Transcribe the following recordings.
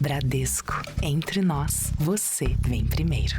Bradesco. Entre nós, você vem primeiro.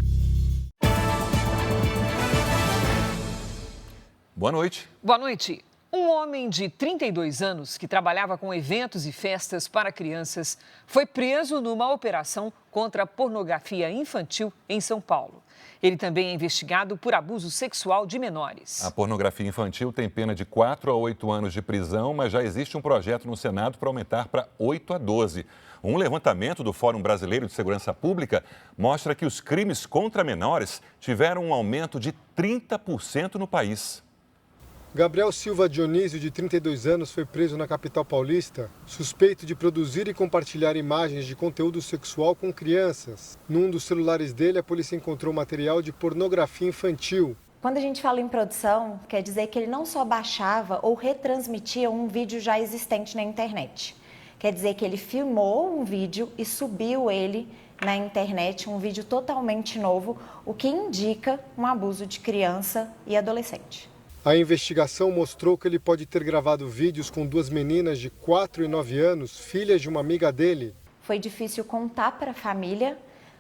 Boa noite. Boa noite. Um homem de 32 anos que trabalhava com eventos e festas para crianças foi preso numa operação contra a pornografia infantil em São Paulo. Ele também é investigado por abuso sexual de menores. A pornografia infantil tem pena de 4 a 8 anos de prisão, mas já existe um projeto no Senado para aumentar para 8 a 12. Um levantamento do Fórum Brasileiro de Segurança Pública mostra que os crimes contra menores tiveram um aumento de 30% no país. Gabriel Silva Dionísio, de 32 anos, foi preso na capital paulista, suspeito de produzir e compartilhar imagens de conteúdo sexual com crianças. Num dos celulares dele, a polícia encontrou material de pornografia infantil. Quando a gente fala em produção, quer dizer que ele não só baixava ou retransmitia um vídeo já existente na internet. Quer dizer que ele filmou um vídeo e subiu ele na internet, um vídeo totalmente novo, o que indica um abuso de criança e adolescente. A investigação mostrou que ele pode ter gravado vídeos com duas meninas de 4 e 9 anos, filhas de uma amiga dele. Foi difícil contar para a família,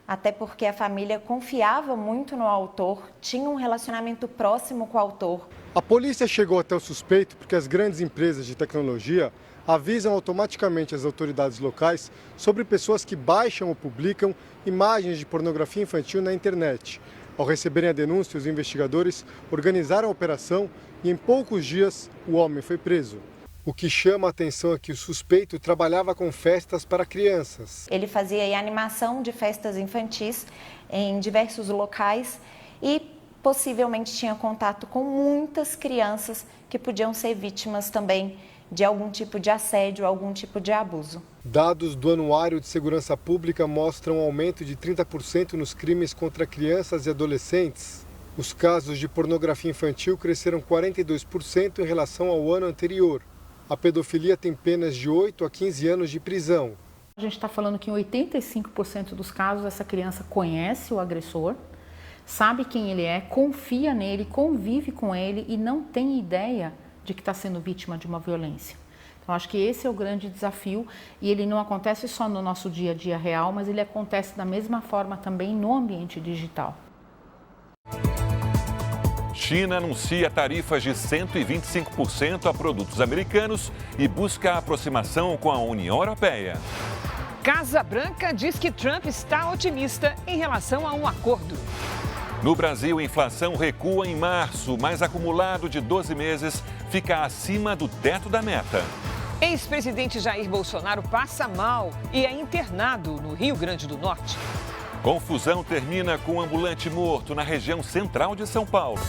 até porque a família confiava muito no autor, tinha um relacionamento próximo com o autor. A polícia chegou até o suspeito porque as grandes empresas de tecnologia avisam automaticamente as autoridades locais sobre pessoas que baixam ou publicam imagens de pornografia infantil na internet. Ao receberem a denúncia, os investigadores organizaram a operação e em poucos dias o homem foi preso. O que chama a atenção é que o suspeito trabalhava com festas para crianças. Ele fazia animação de festas infantis em diversos locais e possivelmente tinha contato com muitas crianças que podiam ser vítimas também de algum tipo de assédio, algum tipo de abuso. Dados do Anuário de Segurança Pública mostram um aumento de 30% nos crimes contra crianças e adolescentes. Os casos de pornografia infantil cresceram 42% em relação ao ano anterior. A pedofilia tem penas de 8 a 15 anos de prisão. A gente está falando que em 85% dos casos essa criança conhece o agressor, sabe quem ele é, confia nele, convive com ele e não tem ideia de que está sendo vítima de uma violência. Então, acho que esse é o grande desafio e ele não acontece só no nosso dia a dia real, mas ele acontece da mesma forma também no ambiente digital. China anuncia tarifas de 125% a produtos americanos e busca a aproximação com a União Europeia. Casa Branca diz que Trump está otimista em relação a um acordo. No Brasil, a inflação recua em março, mas acumulado de 12 meses fica acima do teto da meta. Ex-presidente Jair Bolsonaro passa mal e é internado no Rio Grande do Norte. Confusão termina com um ambulante morto na região central de São Paulo.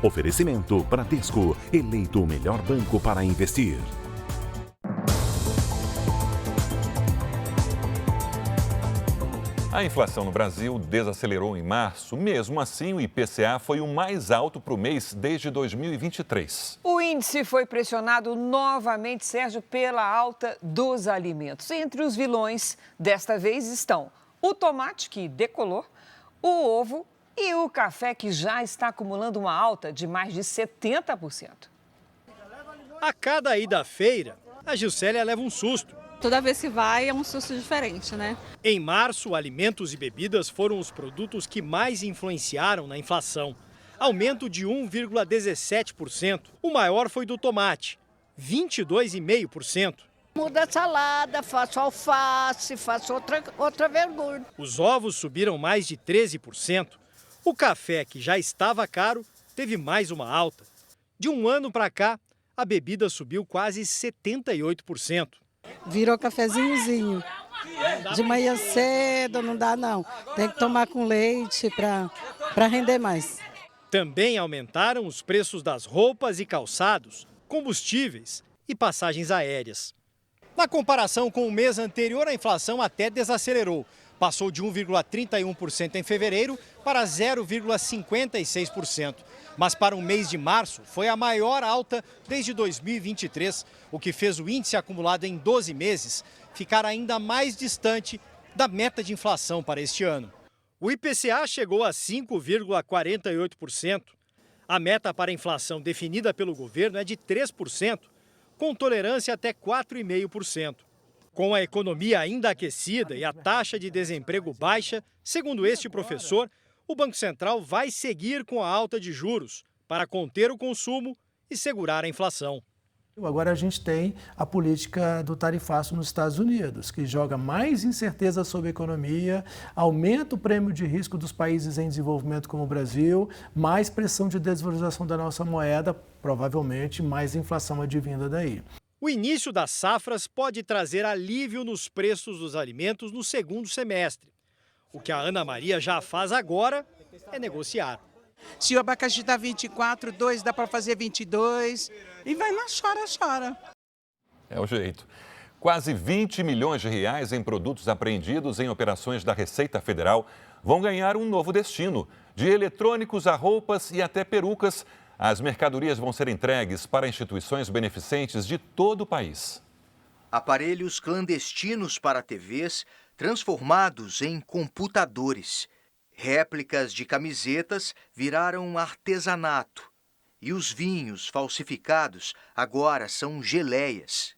Oferecimento Bradesco, eleito o melhor banco para investir. A inflação no Brasil desacelerou em março. Mesmo assim, o IPCA foi o mais alto para o mês desde 2023. O índice foi pressionado novamente, Sérgio, pela alta dos alimentos. Entre os vilões, desta vez, estão o tomate, que decolou, o ovo e o café, que já está acumulando uma alta de mais de 70%. A cada ida à feira, a Gilcélia leva um susto. Toda vez que vai é um susto diferente, né? Em março, alimentos e bebidas foram os produtos que mais influenciaram na inflação. Aumento de 1,17%. O maior foi do tomate, 22,5%. Muda a salada, faço alface, faço outra verdura. Os ovos subiram mais de 13%. O café, que já estava caro, teve mais uma alta. De um ano para cá, a bebida subiu quase 78%. Virou cafezinhozinho. De manhã cedo não dá não. Tem que tomar com leite para render mais. Também aumentaram os preços das roupas e calçados, combustíveis e passagens aéreas. Na comparação com o mês anterior, a inflação até desacelerou. Passou de 1,31% em fevereiro para 0,56%. Mas para o mês de março foi a maior alta desde 2023, o que fez o índice acumulado em 12 meses ficar ainda mais distante da meta de inflação para este ano. O IPCA chegou a 5,48%. A meta para a inflação definida pelo governo é de 3%, com tolerância até 4,5%. Com a economia ainda aquecida e a taxa de desemprego baixa, segundo este professor, o Banco Central vai seguir com a alta de juros para conter o consumo e segurar a inflação. Agora a gente tem a política do tarifaço nos Estados Unidos, que joga mais incerteza sobre a economia, aumenta o prêmio de risco dos países em desenvolvimento como o Brasil, mais pressão de desvalorização da nossa moeda, provavelmente mais inflação advinda daí. O início das safras pode trazer alívio nos preços dos alimentos no segundo semestre. O que a Ana Maria já faz agora é negociar. Se o abacaxi dá 24, 2 dá para fazer 22 e vai na chora. É o jeito. Quase 20 milhões de reais em produtos apreendidos em operações da Receita Federal vão ganhar um novo destino. De eletrônicos a roupas e até perucas, as mercadorias vão ser entregues para instituições beneficentes de todo o país. Aparelhos clandestinos para TVs transformados em computadores. Réplicas de camisetas viraram artesanato. E os vinhos falsificados agora são geleias.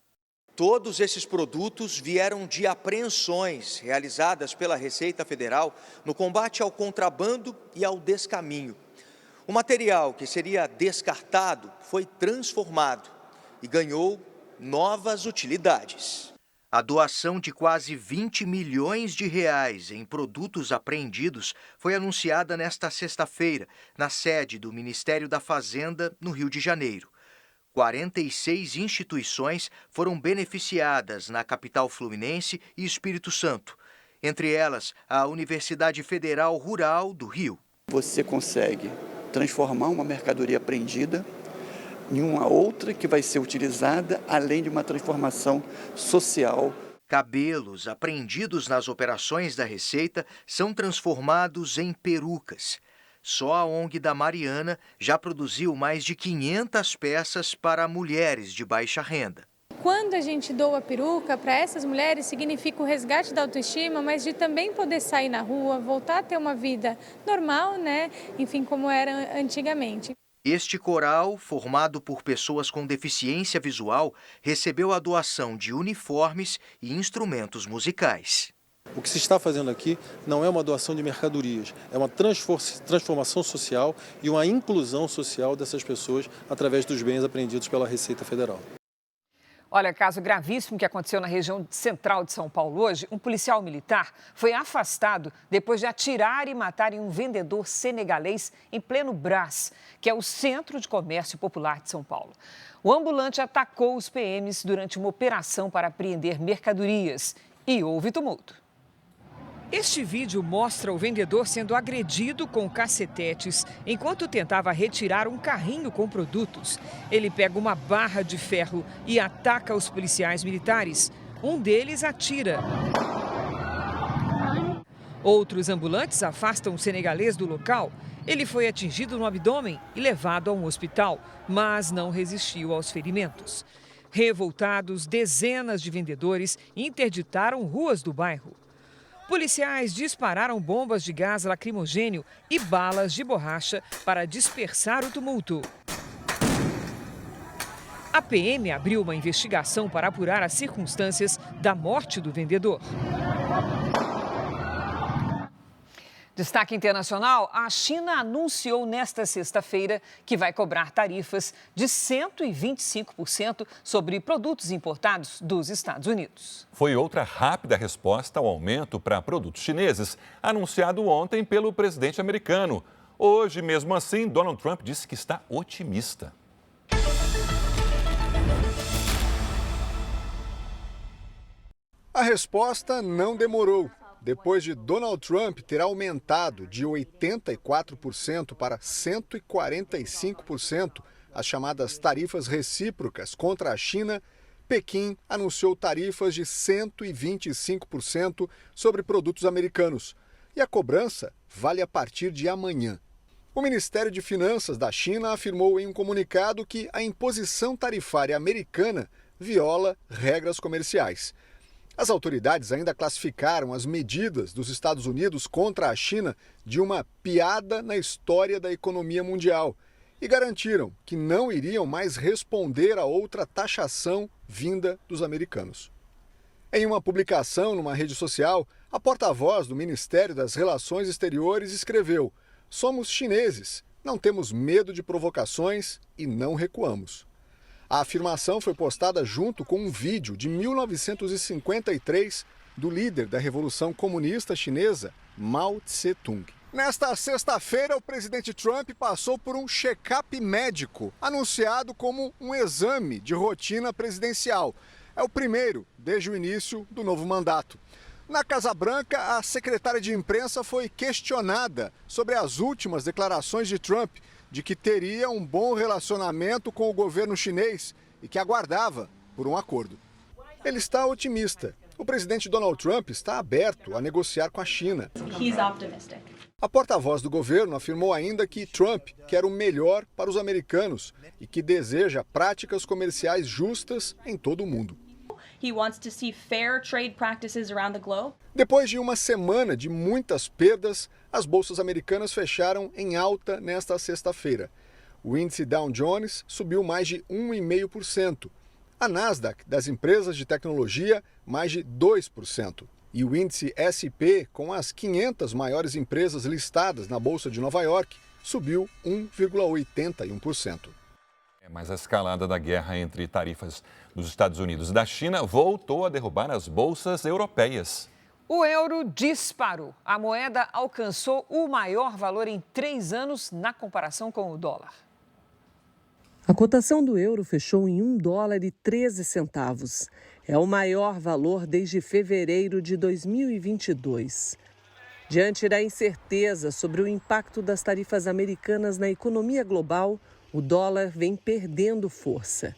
Todos esses produtos vieram de apreensões realizadas pela Receita Federal no combate ao contrabando e ao descaminho. O material que seria descartado foi transformado e ganhou novas utilidades. A doação de quase 20 milhões de reais em produtos apreendidos foi anunciada nesta sexta-feira, na sede do Ministério da Fazenda, no Rio de Janeiro. 46 instituições foram beneficiadas na capital fluminense e Espírito Santo. Entre elas, a Universidade Federal Rural do Rio. Você consegue transformar uma mercadoria apreendida em uma outra que vai ser utilizada, além de uma transformação social. Cabelos apreendidos nas operações da Receita são transformados em perucas. Só a ONG da Mariana já produziu mais de 500 peças para mulheres de baixa renda. Quando a gente doa peruca para essas mulheres, significa o resgate da autoestima, mas de também poder sair na rua, voltar a ter uma vida normal, né? Enfim, como era antigamente. Este coral, formado por pessoas com deficiência visual, recebeu a doação de uniformes e instrumentos musicais. O que se está fazendo aqui não é uma doação de mercadorias, é uma transformação social e uma inclusão social dessas pessoas através dos bens apreendidos pela Receita Federal. Olha, caso gravíssimo que aconteceu na região central de São Paulo hoje. Um policial militar foi afastado depois de atirar e matar um vendedor senegalês em pleno Brás, que é o Centro de Comércio Popular de São Paulo. O ambulante atacou os PMs durante uma operação para apreender mercadorias e houve tumulto. Este vídeo mostra o vendedor sendo agredido com cacetetes enquanto tentava retirar um carrinho com produtos. Ele pega uma barra de ferro e ataca os policiais militares. Um deles atira. Outros ambulantes afastam o senegalês do local. Ele foi atingido no abdômen e levado a um hospital, mas não resistiu aos ferimentos. Revoltados, dezenas de vendedores interditaram ruas do bairro. Policiais dispararam bombas de gás lacrimogênio e balas de borracha para dispersar o tumulto. A PM abriu uma investigação para apurar as circunstâncias da morte do vendedor. Destaque internacional: a China anunciou nesta sexta-feira que vai cobrar tarifas de 125% sobre produtos importados dos Estados Unidos. Foi outra rápida resposta ao aumento para produtos chineses, anunciado ontem pelo presidente americano. Hoje, mesmo assim, Donald Trump disse que está otimista. A resposta não demorou. Depois de Donald Trump ter aumentado de 84% para 145% as chamadas tarifas recíprocas contra a China, Pequim anunciou tarifas de 125% sobre produtos americanos. E a cobrança vale a partir de amanhã. O Ministério de Finanças da China afirmou em um comunicado que a imposição tarifária americana viola regras comerciais. As autoridades ainda classificaram as medidas dos Estados Unidos contra a China de uma piada na história da economia mundial e garantiram que não iriam mais responder a outra taxação vinda dos americanos. Em uma publicação numa rede social, a porta-voz do Ministério das Relações Exteriores escreveu: "Somos chineses, não temos medo de provocações e não recuamos." A afirmação foi postada junto com um vídeo de 1953 do líder da Revolução Comunista Chinesa, Mao Tse-tung. Nesta sexta-feira, o presidente Trump passou por um check-up médico, anunciado como um exame de rotina presidencial. É o primeiro desde o início do novo mandato. Na Casa Branca, a secretária de imprensa foi questionada sobre as últimas declarações de Trump de que teria um bom relacionamento com o governo chinês e que aguardava por um acordo. Ele está otimista. O presidente Donald Trump está aberto a negociar com a China. A porta-voz do governo afirmou ainda que Trump quer o melhor para os americanos e que deseja práticas comerciais justas em todo o mundo. Depois de uma semana de muitas perdas, as bolsas americanas fecharam em alta nesta sexta-feira. O índice Dow Jones subiu mais de 1,5%. A Nasdaq das empresas de tecnologia, mais de 2%. E o índice SP, com as 500 maiores empresas listadas na Bolsa de Nova York, subiu 1,81%. Mas a escalada da guerra entre tarifas dos Estados Unidos e da China voltou a derrubar as bolsas europeias. O euro disparou. A moeda alcançou o maior valor em 3 anos na comparação com o dólar. A cotação do euro fechou em $1,13. É o maior valor desde fevereiro de 2022. Diante da incerteza sobre o impacto das tarifas americanas na economia global, o dólar vem perdendo força.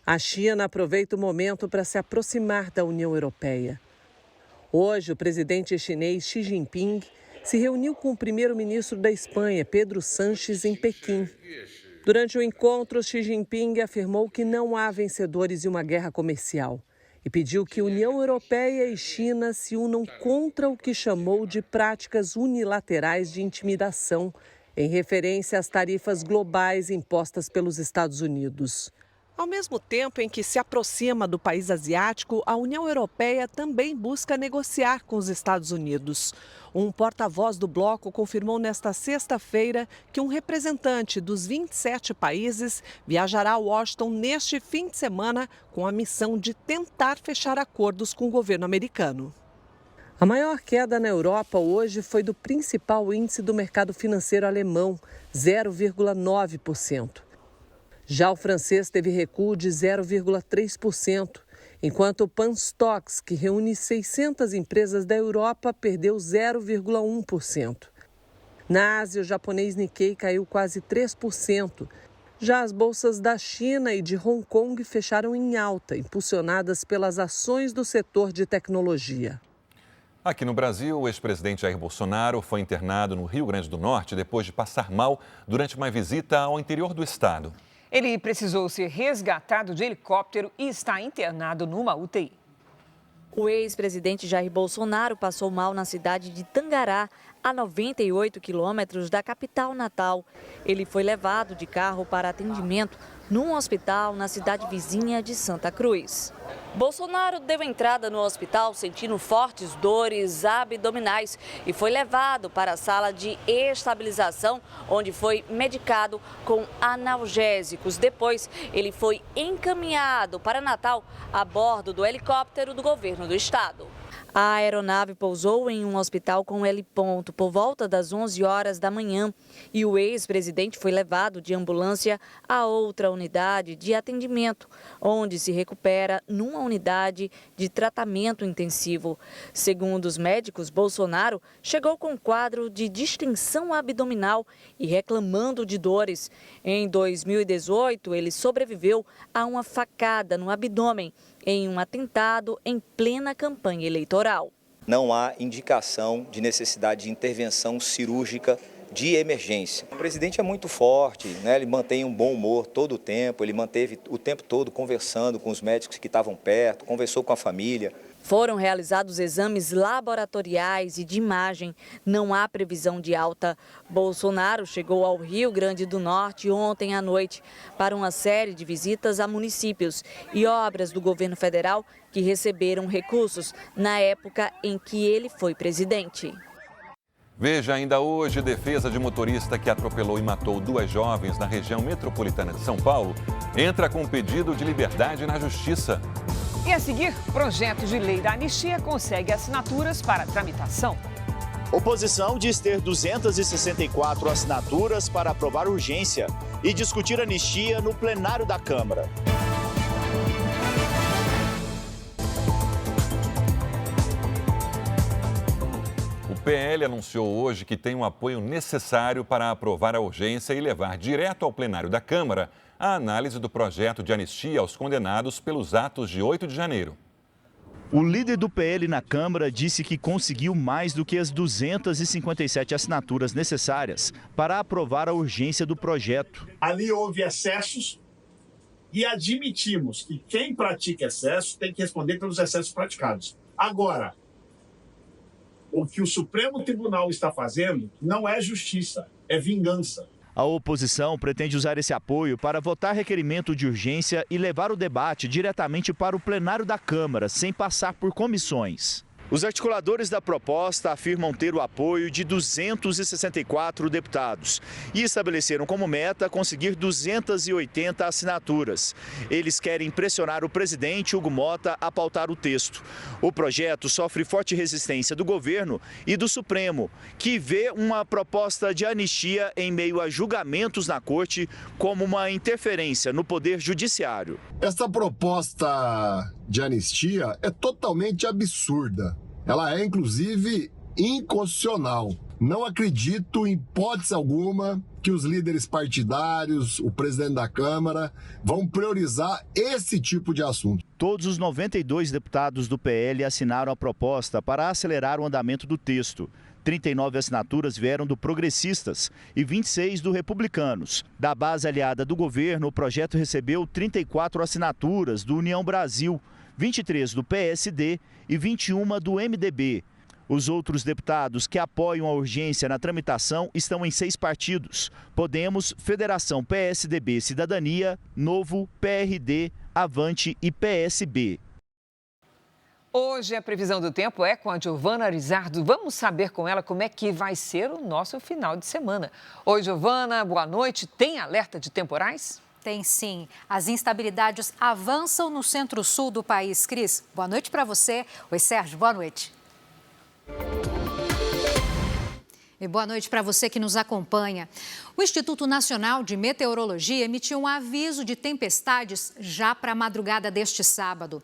A China aproveita o momento para se aproximar da União Europeia. Hoje, o presidente chinês Xi Jinping se reuniu com o primeiro-ministro da Espanha, Pedro Sánchez, em Pequim. Durante o encontro, Xi Jinping afirmou que não há vencedores em uma guerra comercial e pediu que União Europeia e China se unam contra o que chamou de práticas unilaterais de intimidação, em referência às tarifas globais impostas pelos Estados Unidos. Ao mesmo tempo em que se aproxima do país asiático, a União Europeia também busca negociar com os Estados Unidos. Um porta-voz do bloco confirmou nesta sexta-feira que um representante dos 27 países viajará a Washington neste fim de semana com a missão de tentar fechar acordos com o governo americano. A maior queda na Europa hoje foi do principal índice do mercado financeiro alemão, 0,9%. Já o francês teve recuo de 0,3%, enquanto o Panstox, que reúne 600 empresas da Europa, perdeu 0,1%. Na Ásia, o japonês Nikkei caiu quase 3%. Já as bolsas da China e de Hong Kong fecharam em alta, impulsionadas pelas ações do setor de tecnologia. Aqui no Brasil, o ex-presidente Jair Bolsonaro foi internado no Rio Grande do Norte depois de passar mal durante uma visita ao interior do estado. Ele precisou ser resgatado de helicóptero e está internado numa UTI. O ex-presidente Jair Bolsonaro passou mal na cidade de Tangará, a 98 quilômetros da capital natal. Ele foi levado de carro para atendimento num hospital na cidade vizinha de Santa Cruz. Bolsonaro deu entrada no hospital sentindo fortes dores abdominais e foi levado para a sala de estabilização, onde foi medicado com analgésicos. Depois, ele foi encaminhado para Natal a bordo do helicóptero do governo do estado. A aeronave pousou em um hospital com heliponto por volta das 11 horas da manhã e o ex-presidente foi levado de ambulância a outra unidade de atendimento, onde se recupera numa unidade de tratamento intensivo. Segundo os médicos, Bolsonaro chegou com um quadro de distensão abdominal e reclamando de dores. Em 2018, ele sobreviveu a uma facada no abdômen em um atentado em plena campanha eleitoral. Não há indicação de necessidade de intervenção cirúrgica de emergência. O presidente é muito forte, né? Ele mantém um bom humor todo o tempo, ele manteve o tempo todo conversando com os médicos que estavam perto, conversou com a família. Foram realizados exames laboratoriais e de imagem. Não há previsão de alta. Bolsonaro chegou ao Rio Grande do Norte ontem à noite para uma série de visitas a municípios e obras do governo federal que receberam recursos na época em que ele foi presidente. Veja ainda hoje, defesa de motorista que atropelou e matou 2 jovens na região metropolitana de São Paulo entra com pedido de liberdade na Justiça. E a seguir, projeto de lei da anistia consegue assinaturas para tramitação. Oposição diz ter 264 assinaturas para aprovar urgência e discutir anistia no plenário da Câmara. O PL anunciou hoje que tem o apoio necessário para aprovar a urgência e levar direto ao plenário da Câmara a análise do projeto de anistia aos condenados pelos atos de 8 de janeiro. O líder do PL na Câmara disse que conseguiu mais do que as 257 assinaturas necessárias para aprovar a urgência do projeto. Ali houve excessos e admitimos que quem pratica excesso tem que responder pelos excessos praticados. Agora, o que o Supremo Tribunal está fazendo não é justiça, é vingança. A oposição pretende usar esse apoio para votar requerimento de urgência e levar o debate diretamente para o plenário da Câmara, sem passar por comissões. Os articuladores da proposta afirmam ter o apoio de 264 deputados e estabeleceram como meta conseguir 280 assinaturas. Eles querem pressionar o presidente Hugo Motta a pautar o texto. O projeto sofre forte resistência do governo e do Supremo, que vê uma proposta de anistia em meio a julgamentos na corte como uma interferência no poder judiciário. Essa proposta de anistia é totalmente absurda. Ela é, inclusive, inconstitucional. Não acredito, em hipótese alguma, que os líderes partidários, o presidente da Câmara, vão priorizar esse tipo de assunto. Todos os 92 deputados do PL assinaram a proposta para acelerar o andamento do texto. 39 assinaturas vieram do Progressistas e 26 do Republicanos. Da base aliada do governo, o projeto recebeu 34 assinaturas do União Brasil, 23 do PSD e 21 do MDB. Os outros deputados que apoiam a urgência na tramitação estão em 6 partidos: Podemos, Federação PSDB Cidadania, Novo, PRD, Avante e PSB. Hoje a previsão do tempo é com a Giovana Arizardo. Vamos saber com ela como é que vai ser o nosso final de semana. Oi, Giovana, boa noite. Tem alerta de temporais? Tem sim. As instabilidades avançam no centro-sul do país. Cris, boa noite para você. Oi, Sérgio, boa noite. E boa noite para você que nos acompanha. O Instituto Nacional de Meteorologia emitiu um aviso de tempestades já para a madrugada deste sábado.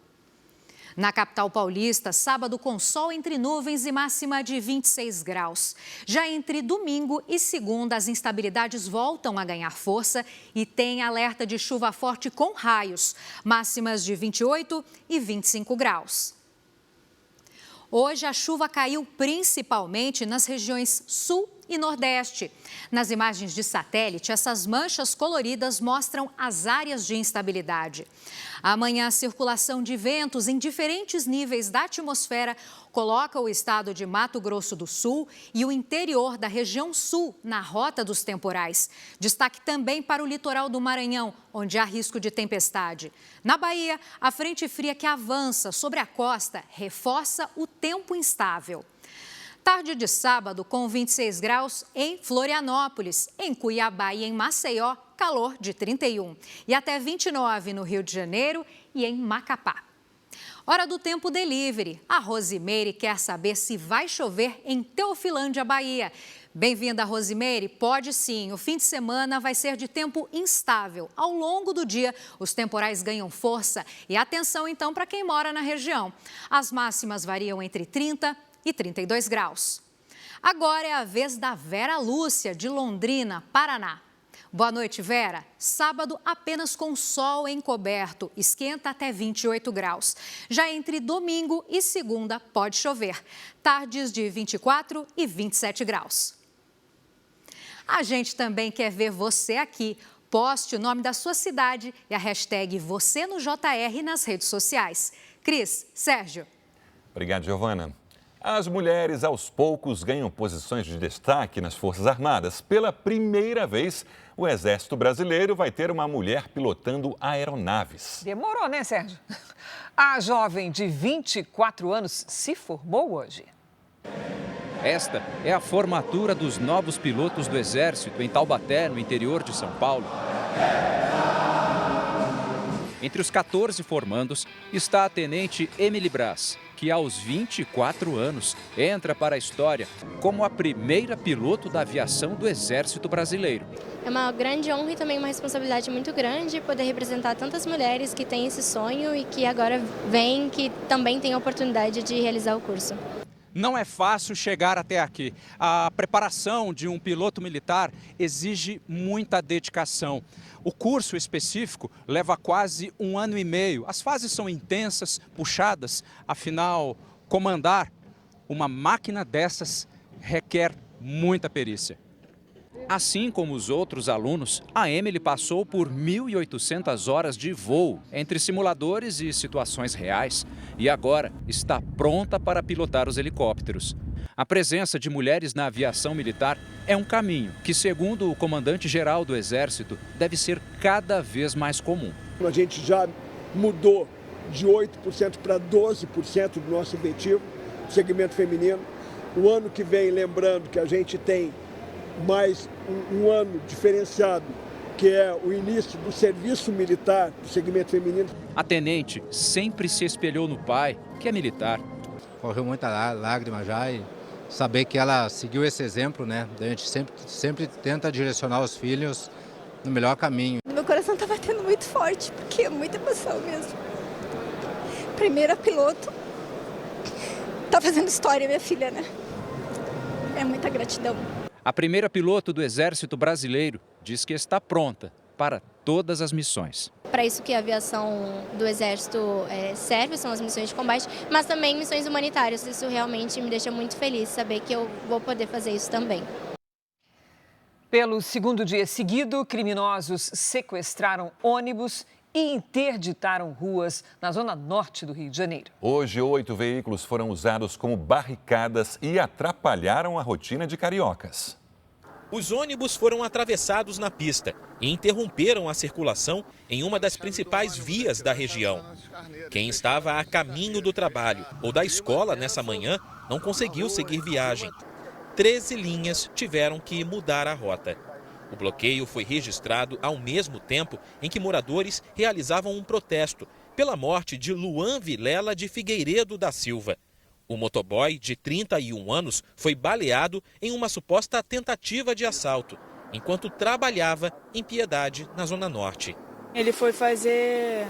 Na capital paulista, sábado com sol entre nuvens e máxima de 26 graus. Já entre domingo e segunda, as instabilidades voltam a ganhar força e tem alerta de chuva forte com raios, máximas de 28 e 25 graus. Hoje, a chuva caiu principalmente nas regiões sul e nordeste. Nas imagens de satélite, essas manchas coloridas mostram as áreas de instabilidade. Amanhã, a circulação de ventos em diferentes níveis da atmosfera coloca o estado de Mato Grosso do Sul e o interior da região sul na rota dos temporais. Destaque também para o litoral do Maranhão, onde há risco de tempestade. Na Bahia, a frente fria que avança sobre a costa reforça o tempo instável. Tarde de sábado, com 26 graus em Florianópolis, em Cuiabá e em Maceió, calor de 31. E até 29 no Rio de Janeiro e em Macapá. Hora do Tempo Delivery. A Rosimeire quer saber se vai chover em Teofilândia, Bahia. Bem-vinda, Rosimeire. Pode sim. O fim de semana vai ser de tempo instável. Ao longo do dia, os temporais ganham força. E atenção, então, para quem mora na região. As máximas variam entre 30 e 32 graus. Agora é a vez da Vera Lúcia, de Londrina, Paraná. Boa noite, Vera. Sábado apenas com sol encoberto, esquenta até 28 graus. Já entre domingo e segunda pode chover, tardes de 24 e 27 graus. A gente também quer ver você aqui. Poste o nome da sua cidade e a hashtag #VocênoJR nas redes sociais. Cris, Sérgio. Obrigado, Giovana. As mulheres, aos poucos, ganham posições de destaque nas Forças Armadas. Pela primeira vez, o Exército Brasileiro vai ter uma mulher pilotando aeronaves. Demorou, né, Sérgio? A jovem de 24 anos se formou hoje. Esta é a formatura dos novos pilotos do Exército em Taubaté, no interior de São Paulo. Entre os 14 formandos está a tenente Emily Brás, que aos 24 anos entra para a história como a primeira piloto da aviação do Exército Brasileiro. É uma grande honra e também uma responsabilidade muito grande poder representar tantas mulheres que têm esse sonho e que agora vêm, que também têm a oportunidade de realizar o curso. Não é fácil chegar até aqui. A preparação de um piloto militar exige muita dedicação. O curso específico leva quase 1 ano e meio. As fases são intensas, puxadas, afinal, comandar uma máquina dessas requer muita perícia. Assim como os outros alunos, a Emily passou por 1.800 horas de voo entre simuladores e situações reais e agora está pronta para pilotar os helicópteros. A presença de mulheres na aviação militar é um caminho que, segundo o comandante-geral do Exército, deve ser cada vez mais comum. A gente já mudou de 8% para 12% do nosso objetivo, segmento feminino. O ano que vem, lembrando que a gente tem mais um ano diferenciado, que é o início do serviço militar do segmento feminino. A tenente sempre se espelhou no pai, que é militar. Correu muita lágrima já e saber que ela seguiu esse exemplo, né? A gente sempre tenta direcionar os filhos no melhor caminho. Meu coração está batendo muito forte, porque é muita emoção mesmo. Primeira piloto, tá fazendo história, minha filha, né? É muita gratidão. A primeira piloto do Exército Brasileiro diz que está pronta para todas as missões. Para isso que a aviação do Exército serve, são as missões de combate, mas também missões humanitárias. Isso realmente me deixa muito feliz, saber que eu vou poder fazer isso também. Pelo segundo dia seguido, criminosos sequestraram ônibus e interditaram ruas na zona norte do Rio de Janeiro. Hoje, 8 veículos foram usados como barricadas e atrapalharam a rotina de cariocas. Os ônibus foram atravessados na pista e interromperam a circulação em uma das principais vias da região. Quem estava a caminho do trabalho ou da escola nessa manhã não conseguiu seguir viagem. 13 linhas tiveram que mudar a rota. O bloqueio foi registrado ao mesmo tempo em que moradores realizavam um protesto pela morte de Luan Vilela de Figueiredo da Silva. O motoboy, de 31 anos, foi baleado em uma suposta tentativa de assalto, enquanto trabalhava em Piedade, na Zona Norte. Ele foi fazer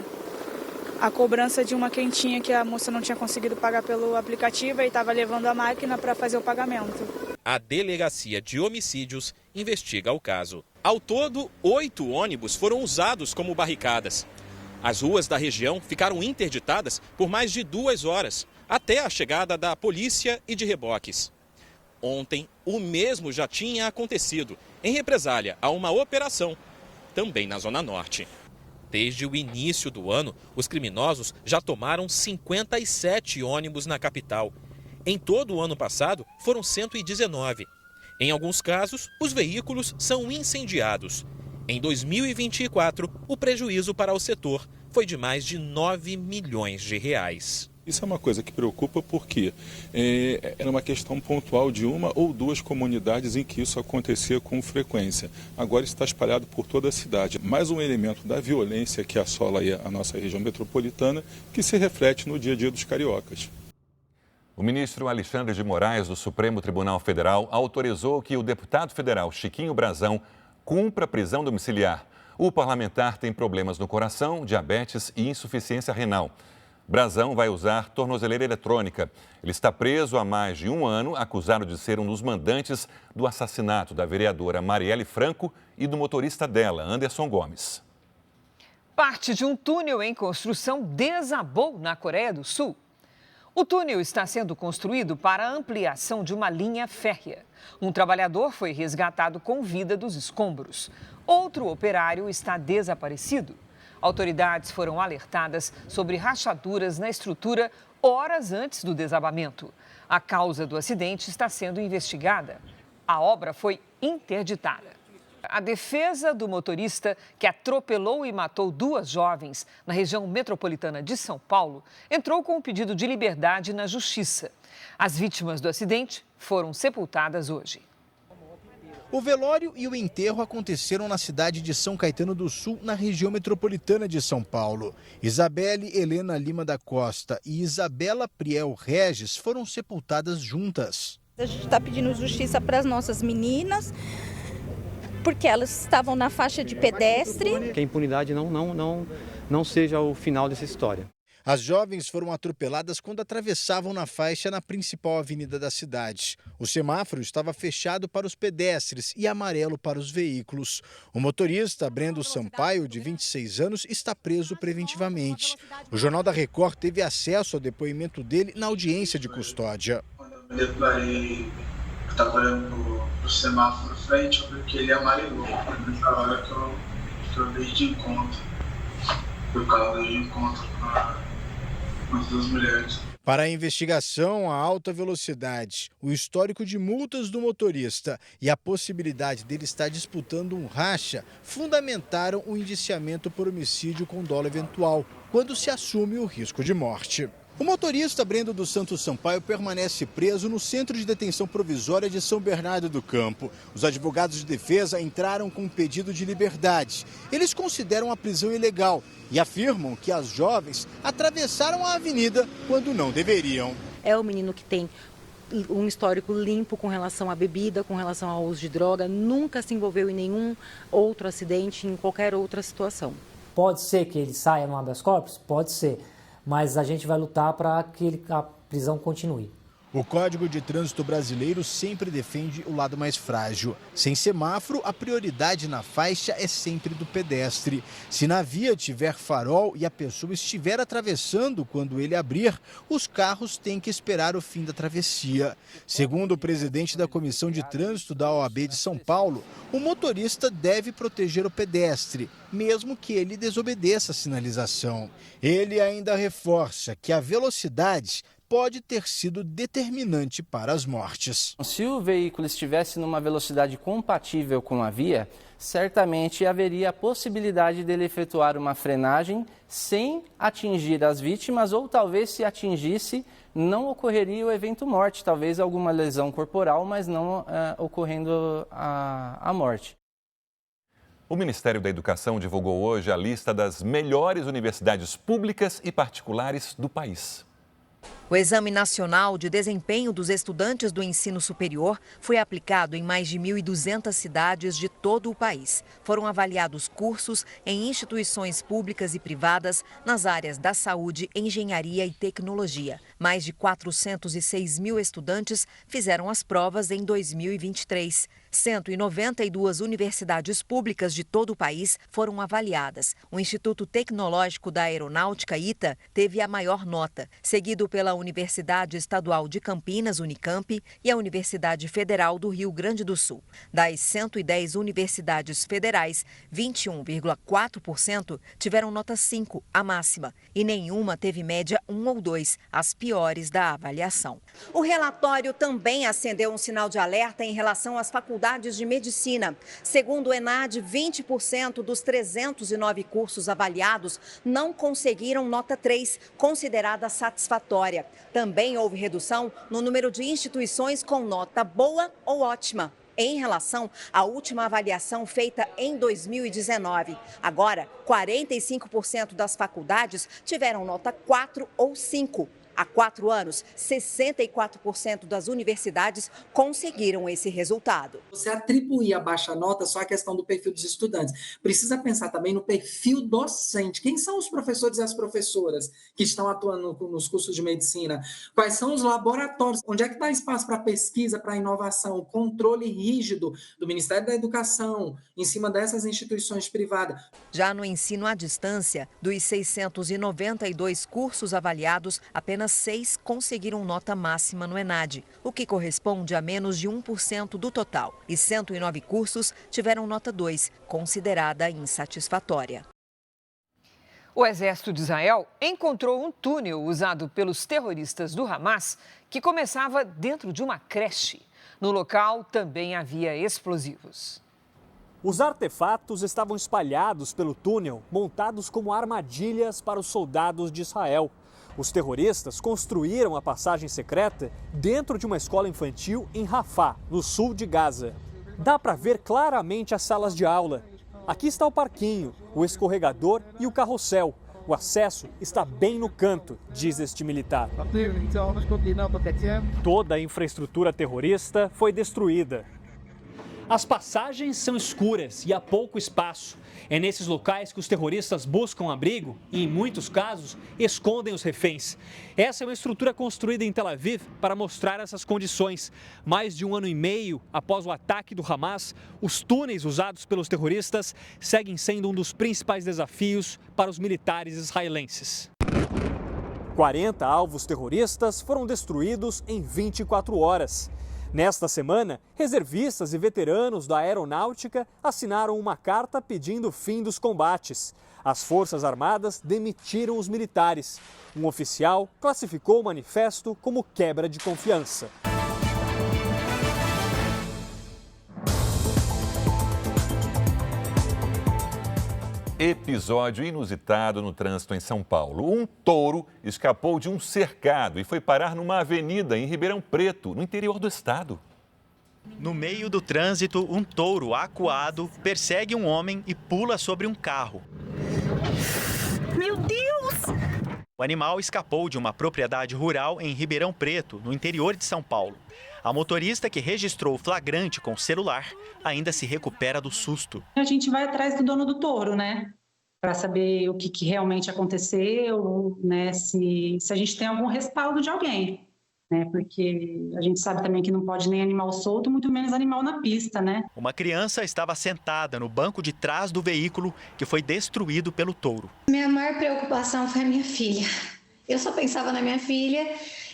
a cobrança de uma quentinha que a moça não tinha conseguido pagar pelo aplicativo e estava levando a máquina para fazer o pagamento. A Delegacia de Homicídios investiga o caso. Ao todo, 8 ônibus foram usados como barricadas. As ruas da região ficaram interditadas por mais de 2 horas, até a chegada da polícia e de reboques. Ontem, o mesmo já tinha acontecido, em represália a uma operação, também na Zona Norte. Desde o início do ano, os criminosos já tomaram 57 ônibus na capital. Em todo o ano passado, foram 119. Em alguns casos, os veículos são incendiados. Em 2024, o prejuízo para o setor foi de mais de 9 milhões de reais. Isso é uma coisa que preocupa porque era uma questão pontual de uma ou duas comunidades em que isso acontecia com frequência. Agora está espalhado por toda a cidade. Mais um elemento da violência que assola aí a nossa região metropolitana, que se reflete no dia a dia dos cariocas. O ministro Alexandre de Moraes, do Supremo Tribunal Federal, autorizou que o deputado federal Chiquinho Brazão cumpra prisão domiciliar. O parlamentar tem problemas no coração, diabetes e insuficiência renal. Brazão vai usar tornozeleira eletrônica. Ele está preso há mais de 1 ano, acusado de ser um dos mandantes do assassinato da vereadora Marielle Franco e do motorista dela, Anderson Gomes. Parte de um túnel em construção desabou na Coreia do Sul. O túnel está sendo construído para a ampliação de uma linha férrea. Um trabalhador foi resgatado com vida dos escombros. Outro operário está desaparecido. Autoridades foram alertadas sobre rachaduras na estrutura horas antes do desabamento. A causa do acidente está sendo investigada. A obra foi interditada. A defesa do motorista que atropelou e matou 2 jovens na região metropolitana de São Paulo entrou com um pedido de liberdade na justiça. As vítimas do acidente foram sepultadas hoje. O velório e o enterro aconteceram na cidade de São Caetano do Sul, na região metropolitana de São Paulo. Isabelle Helena Lima da Costa e Isabela Priel Regis foram sepultadas juntas. A gente está pedindo justiça para as nossas meninas, porque elas estavam na faixa de pedestre. Que a impunidade não seja o final dessa história. As jovens foram atropeladas quando atravessavam na faixa na principal avenida da cidade. O semáforo estava fechado para os pedestres e amarelo para os veículos. O motorista, Brendo Sampaio, de 26 anos, está preso preventivamente. O Jornal da Record teve acesso ao depoimento dele na audiência de custódia. Quando eu me deparei, estava olhando para o semáforo frente, eu vi que ele amarelou. Nessa hora que eu dei de encontro. O carro deu de encontro com as 2 mulheres. Para a investigação, a alta velocidade, o histórico de multas do motorista e a possibilidade dele estar disputando um racha fundamentaram o indiciamento por homicídio com dolo eventual, quando se assume o risco de morte. O motorista Brendo dos Santos Sampaio permanece preso no Centro de Detenção Provisória de São Bernardo do Campo. Os advogados de defesa entraram com um pedido de liberdade. Eles consideram a prisão ilegal e afirmam que as jovens atravessaram a avenida quando não deveriam. É o menino que tem um histórico limpo com relação à bebida, com relação ao uso de droga, nunca se envolveu em nenhum outro acidente, em qualquer outra situação. Pode ser que ele saia no habeas corpus? Pode ser. Mas a gente vai lutar para que a prisão continue. O Código de Trânsito brasileiro sempre defende o lado mais frágil. Sem semáforo, a prioridade na faixa é sempre do pedestre. Se na via tiver farol e a pessoa estiver atravessando quando ele abrir, os carros têm que esperar o fim da travessia. Segundo o presidente da Comissão de Trânsito da OAB de São Paulo, o motorista deve proteger o pedestre, mesmo que ele desobedeça a sinalização. Ele ainda reforça que a velocidade pode ter sido determinante para as mortes. Se o veículo estivesse numa velocidade compatível com a via, certamente haveria a possibilidade dele efetuar uma frenagem sem atingir as vítimas, ou talvez se atingisse, não ocorreria o evento morte, talvez alguma lesão corporal, mas não ocorrendo a morte. O Ministério da Educação divulgou hoje a lista das melhores universidades públicas e particulares do país. O Exame Nacional de Desempenho dos Estudantes do Ensino Superior foi aplicado em mais de 1.200 cidades de todo o país. Foram avaliados cursos em instituições públicas e privadas nas áreas da saúde, engenharia e tecnologia. Mais de 406 mil estudantes fizeram as provas em 2023. 192 universidades públicas de todo o país foram avaliadas. O Instituto Tecnológico da Aeronáutica, ITA, teve a maior nota, seguido pela Universidade Estadual de Campinas, Unicamp, e a Universidade Federal do Rio Grande do Sul. Das 110 universidades federais, 21,4% tiveram nota 5, a máxima, e nenhuma teve média 1 ou 2, as piores da avaliação. O relatório também acendeu um sinal de alerta em relação às faculdades de medicina. Segundo o ENAD, 20% dos 309 cursos avaliados não conseguiram nota 3, considerada satisfatória. Também houve redução no número de instituições com nota boa ou ótima, em relação à última avaliação feita em 2019. Agora, 45% das faculdades tiveram nota 4 ou 5. Há 4 anos, 64% das universidades conseguiram esse resultado. Você atribuir a baixa nota só a questão do perfil dos estudantes. Precisa pensar também no perfil docente. Quem são os professores e as professoras que estão atuando nos cursos de medicina? Quais são os laboratórios? Onde é que está espaço para pesquisa, para inovação? O controle rígido do Ministério da Educação em cima dessas instituições privadas. Já no ensino à distância, dos 692 cursos avaliados, apenas 6 conseguiram nota máxima no ENAD, o que corresponde a menos de 1% do total. E 109 cursos tiveram nota 2, considerada insatisfatória. O exército de Israel encontrou um túnel usado pelos terroristas do Hamas que começava dentro de uma creche. No local também havia explosivos. Os artefatos estavam espalhados pelo túnel, montados como armadilhas para os soldados de Israel. Os terroristas construíram a passagem secreta dentro de uma escola infantil em Rafah, no sul de Gaza. Dá para ver claramente as salas de aula. Aqui está o parquinho, o escorregador e o carrossel. O acesso está bem no canto, diz este militar. Toda a infraestrutura terrorista foi destruída. As passagens são escuras e há pouco espaço. É nesses locais que os terroristas buscam abrigo e, em muitos casos, escondem os reféns. Essa é uma estrutura construída em Tel Aviv para mostrar essas condições. Mais de 1 ano e meio após o ataque do Hamas, os túneis usados pelos terroristas seguem sendo um dos principais desafios para os militares israelenses. 40 alvos terroristas foram destruídos em 24 horas. Nesta semana, reservistas e veteranos da aeronáutica assinaram uma carta pedindo o fim dos combates. As Forças Armadas demitiram os militares. Um oficial classificou o manifesto como quebra de confiança. Episódio inusitado no trânsito em São Paulo. Um touro escapou de um cercado e foi parar numa avenida em Ribeirão Preto, no interior do estado. No meio do trânsito, um touro acuado persegue um homem e pula sobre um carro. Meu Deus! O animal escapou de uma propriedade rural em Ribeirão Preto, no interior de São Paulo. A motorista que registrou o flagrante com o celular ainda se recupera do susto. A gente vai atrás do dono do touro, né? Para saber o que realmente aconteceu, né? Se a gente tem algum respaldo de alguém, né? Porque a gente sabe também que não pode nem animal solto, muito menos animal na pista, né? Uma criança estava sentada no banco de trás do veículo que foi destruído pelo touro. Minha maior preocupação foi a minha filha. Eu só pensava na minha filha.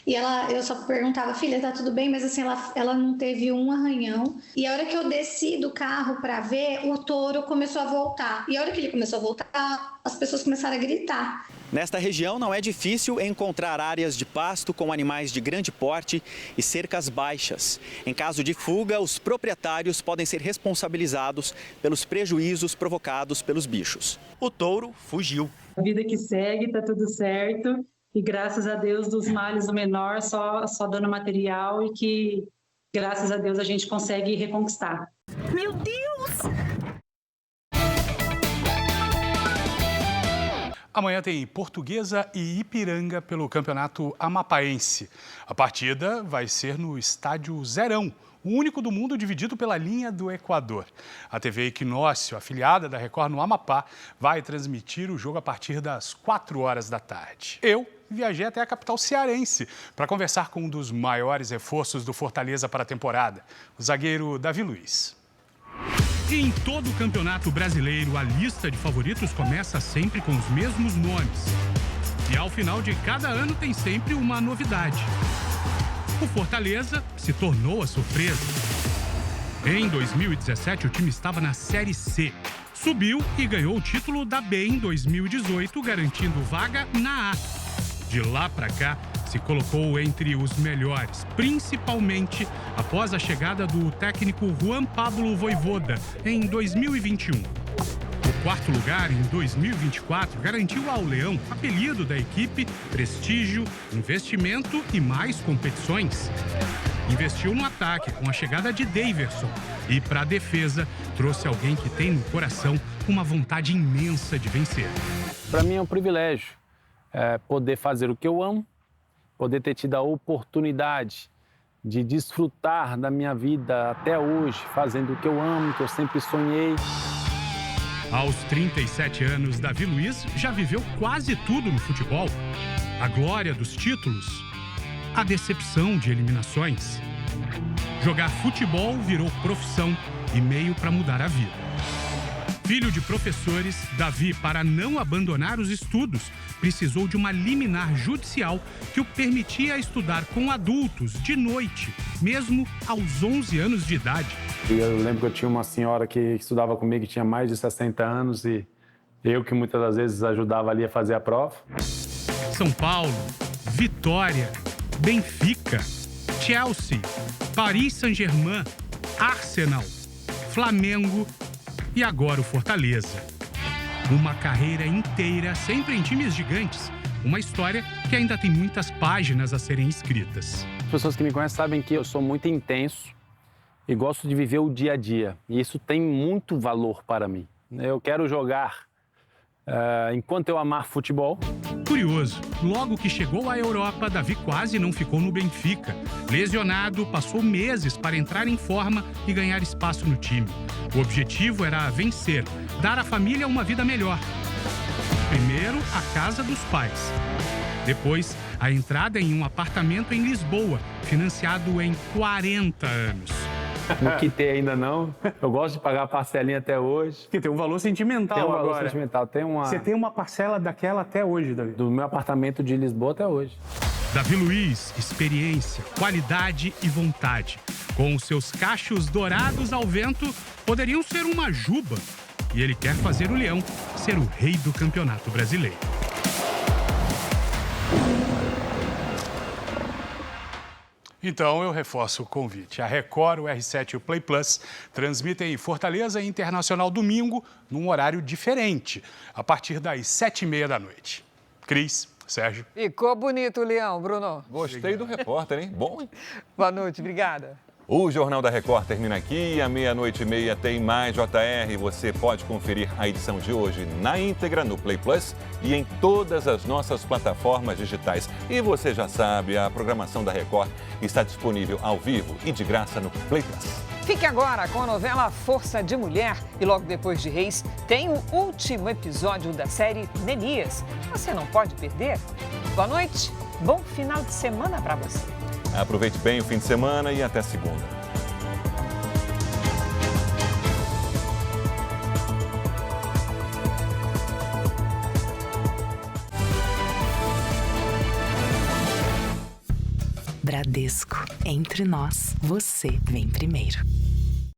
E eu só perguntava, filha, tá tudo bem? Mas assim, ela não teve um arranhão. E a hora que eu desci do carro para ver, o touro começou a voltar. E a hora que ele começou a voltar, as pessoas começaram a gritar. Nesta região não é difícil encontrar áreas de pasto com animais de grande porte e cercas baixas. Em caso de fuga, os proprietários podem ser responsabilizados pelos prejuízos provocados pelos bichos. O touro fugiu. A vida que segue, tá tudo certo. E graças a Deus, dos males o menor, só dano material e que, graças a Deus, a gente consegue reconquistar. Meu Deus! Amanhã tem Portuguesa e Ipiranga pelo Campeonato Amapaense. A partida vai ser no Estádio Zerão, o único do mundo dividido pela linha do Equador. A TV Equinócio, afiliada da Record no Amapá, vai transmitir o jogo a partir das 4 horas da tarde. Eu viajei até a capital cearense para conversar com um dos maiores reforços do Fortaleza para a temporada, o zagueiro Davi Luiz. Em todo o Campeonato Brasileiro, a lista de favoritos começa sempre com os mesmos nomes. E ao final de cada ano tem sempre uma novidade. O Fortaleza se tornou a surpresa. Em 2017, o time estava na Série C. Subiu e ganhou o título da B em 2018, garantindo vaga na A. De lá para cá, se colocou entre os melhores, principalmente após a chegada do técnico Juan Pablo Vojvoda em 2021. O quarto lugar em 2024 garantiu ao Leão apelido da equipe, prestígio, investimento e mais competições. Investiu no ataque com a chegada de Daverson e, para a defesa, trouxe alguém que tem no coração uma vontade imensa de vencer. Para mim é um privilégio poder fazer o que eu amo, poder ter tido a oportunidade de desfrutar da minha vida até hoje, fazendo o que eu amo, que eu sempre sonhei. Aos 37 anos, Davi Luiz já viveu quase tudo no futebol. A glória dos títulos, a decepção de eliminações. Jogar futebol virou profissão e meio para mudar a vida. Filho de professores, Davi, para não abandonar os estudos, precisou de uma liminar judicial que o permitia estudar com adultos de noite, mesmo aos 11 anos de idade. Eu lembro que eu tinha uma senhora que estudava comigo, que tinha mais de 60 anos, e Eu que muitas das vezes ajudava ali a fazer a prova. São Paulo, Vitória, Benfica, Chelsea, Paris Saint-Germain, Arsenal, Flamengo e agora o Fortaleza. Uma carreira inteira sempre em times gigantes. Uma história que ainda tem muitas páginas a serem escritas. As pessoas que me conhecem sabem que eu sou muito intenso e gosto de viver o dia a dia. E isso tem muito valor para mim. Eu quero jogar enquanto eu amar futebol. Curioso, logo que chegou à Europa, Davi quase não ficou no Benfica. Lesionado, passou meses para entrar em forma e ganhar espaço no time. O objetivo era vencer, dar à família uma vida melhor. Primeiro, a casa dos pais. Depois, a entrada em um apartamento em Lisboa, financiado em 40 anos. Não quitei ainda não. Eu gosto de pagar a parcelinha até hoje. Que tem um valor sentimental agora. Tem um valor agora. sentimental. Você tem uma parcela daquela até hoje, Davi? Do meu apartamento de Lisboa até hoje. Davi Luiz, experiência, qualidade e vontade. Com os seus cachos dourados ao vento, poderiam ser uma juba. E ele quer fazer o Leão ser o rei do Campeonato Brasileiro. Então, eu reforço o convite. A Record, o R7 e o Play Plus transmitem Fortaleza Internacional domingo, num horário diferente, a partir das 7h30 da noite. Cris, Sérgio. Ficou bonito o Leão, Bruno. Gostei do repórter, hein? Bom, hein? Boa noite, obrigada. O Jornal da Record termina aqui. À 00:30 tem mais JR. Você pode conferir a edição de hoje na íntegra no Play Plus e em todas as nossas plataformas digitais. E você já sabe, a programação da Record está disponível ao vivo e de graça no Play Plus. Fique agora com a novela Força de Mulher e logo depois de Reis tem o último episódio da série Neemias. Você não pode perder. Boa noite, bom final de semana para você. Aproveite bem o fim de semana e até segunda. Bradesco, entre nós, você vem primeiro.